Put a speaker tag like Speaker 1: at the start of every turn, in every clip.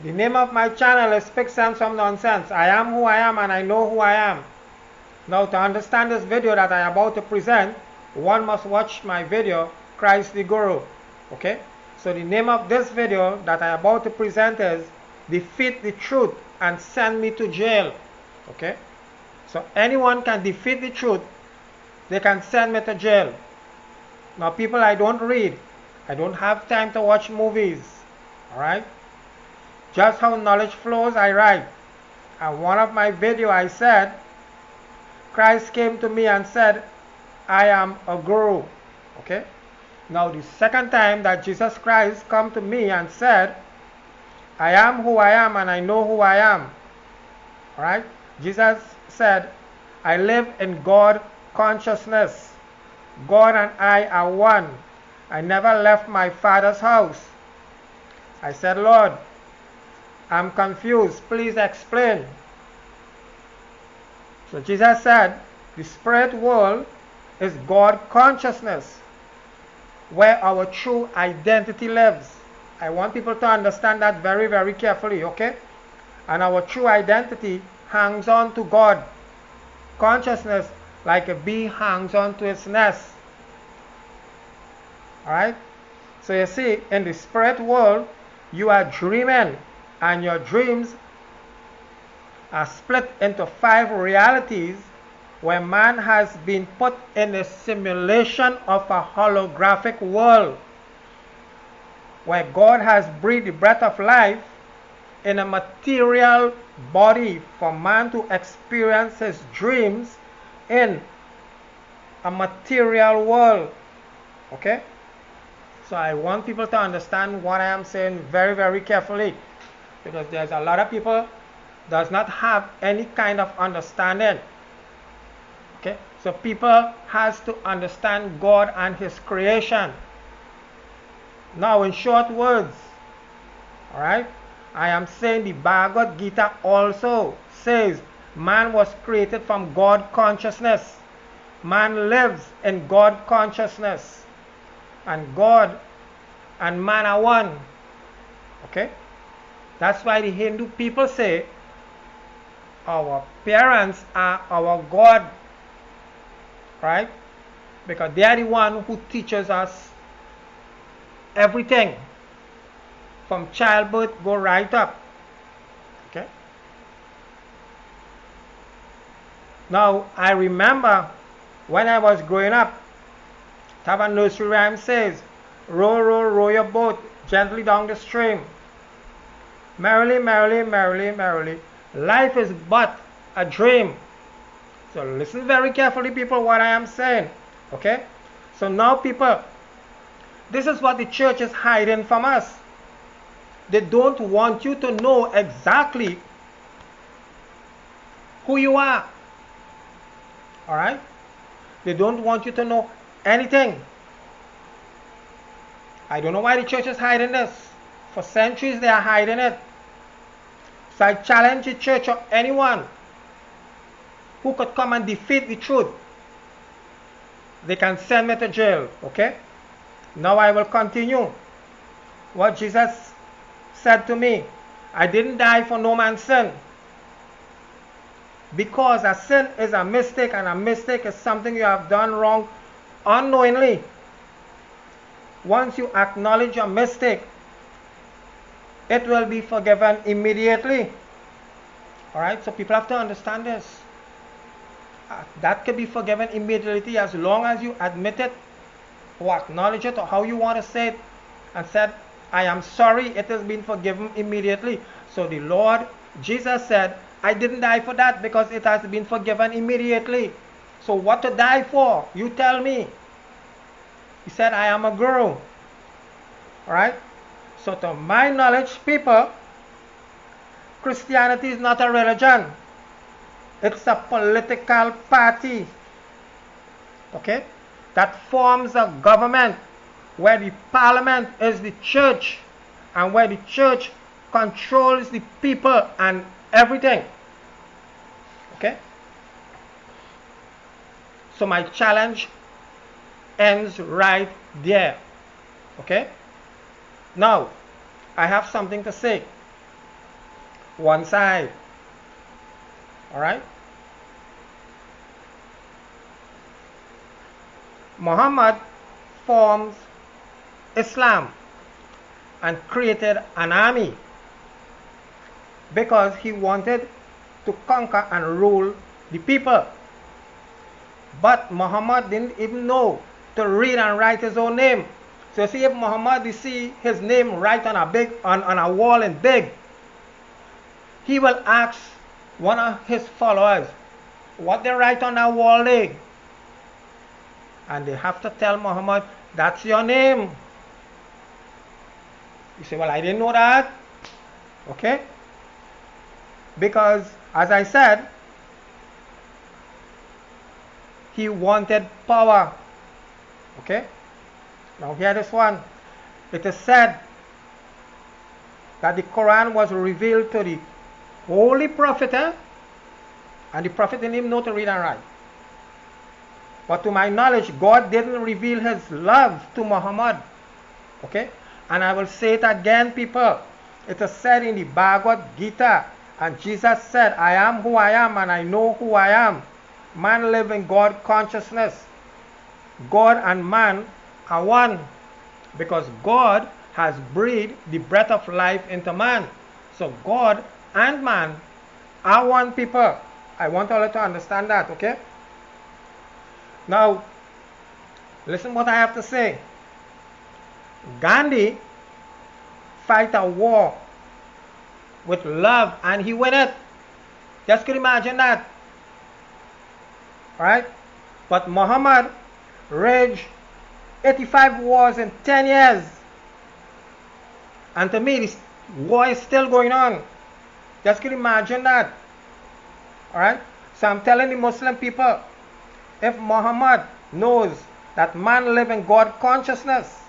Speaker 1: The name of my channel is Speak Sense from Nonsense. I am who I am and I know who I am. Now, to understand this video that I am about to present, one must watch my video, Christ the Guru. Okay? So the name of this video that I am about to present is Defeat the Truth and Send Me to Jail. Okay? So anyone can defeat the truth, they can send me to jail. Now people, I don't read. I don't have time to watch movies. Alright? Just how knowledge flows, I write. And one of my video I said, Christ came to me and said, I am a guru. Okay? Now the second time that Jesus Christ come to me and said, I am who I am and I know who I am. Alright? Jesus said, I live in God consciousness. God and I are one. I never left my Father's house. I said, Lord, I'm confused. Please explain. So Jesus said, the spirit world is God consciousness, where our true identity lives. I want people to understand that very, very carefully, okay? And our true identity hangs on to God consciousness like a bee hangs on to its nest. Alright? So you see, in the spirit world, you are dreaming, and your dreams are split into 5 realities where man has been put in a simulation of a holographic world, where God has breathed the breath of life in a material body for man to experience his dreams in a material world. Okay? So I want people to understand what I am saying very, very carefully, because there's a lot of people does not have any kind of understanding. Okay? So people has to understand God and his creation. Now in short words, alright, I am saying the Bhagavad Gita also says man was created from God consciousness. Man lives in God consciousness. And God and man are one. Okay? That's why the Hindu people say our parents are our God. Right? Because they are the one who teaches us everything. From childbirth go right up. Okay? Now I remember when I was growing up, a nursery rhyme says, row, row, row your boat gently down the stream. Merrily, merrily, merrily, merrily. Life is but a dream. So listen very carefully, people, what I am saying. Okay? So now, people, this is what the church is hiding from us. They don't want you to know exactly who you are. Alright? They don't want you to know anything. I don't know why the church is hiding this. For centuries they are hiding it. So I challenge the church or anyone who could come and defeat the truth. They can send me to jail. Okay? Now I will continue what Jesus said to me. I didn't die for no man's sin. Because a sin is a mistake, and a mistake is something you have done wrong unknowingly. Once you acknowledge your mistake, it will be forgiven immediately. Alright, so people have to understand this. That can be forgiven immediately as long as you admit it or acknowledge it, or how you want to say it, and said, I am sorry, it has been forgiven immediately. So the Lord Jesus said, I didn't die for that because it has been forgiven immediately. So what to die for? You tell me. He said, I am a guru. Alright? So to my knowledge, people, Christianity is not a religion. It's a political party. Okay? That forms a government where the parliament is the church, and where the church controls the people and everything. Okay? So my challenge ends right there. Okay? Now, I have something to say. one side. Alright? Muhammad forms Islam and created an army because he wanted to conquer and rule the people. But Muhammad didn't even know to read and write his own name. So see, if Muhammad see his name right on a wall in big, he will ask one of his followers what they write on that wall there. And they have to tell Muhammad, that's your name. You say, well, I didn't know that. Okay? Because, as I said, he wanted power. Okay? Now hear this one. It is said that the Quran was revealed to the holy prophet, and the prophet didn't even know to read and write. But to my knowledge, God didn't reveal his love to Muhammad. Okay? And I will say it again, people. It is said in the Bhagavad Gita, and Jesus said, I am who I am and I know who I am. Man live in God consciousness. God and man are one, because God has breathed the breath of life into man. So God and man are one, people. I want all of you to understand that, okay? Now, listen what I have to say. Gandhi fight a war with love and he win it. Just could imagine that. Alright? But Muhammad raged 85 wars in 10 years. And to me, this war is still going on. Just could imagine that. Alright? So I'm telling the Muslim people, if Muhammad knows that man live in God consciousness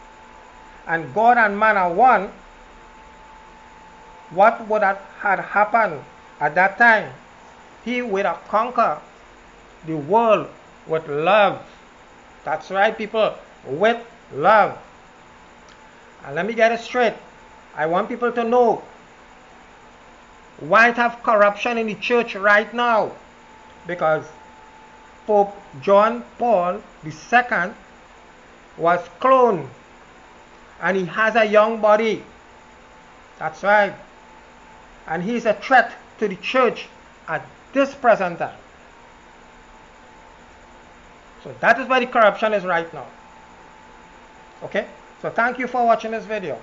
Speaker 1: and God and man are one, what would have had happened at that time? He would have conquered the world with love. That's right, people, with love. And let me get it straight. I want people to know why it have corruption in the church right now. Because Pope John Paul II was cloned and he has a young body. That's right. And he's a threat to the church at this present time. So that is where the corruption is right now. Okay? So thank you for watching this video.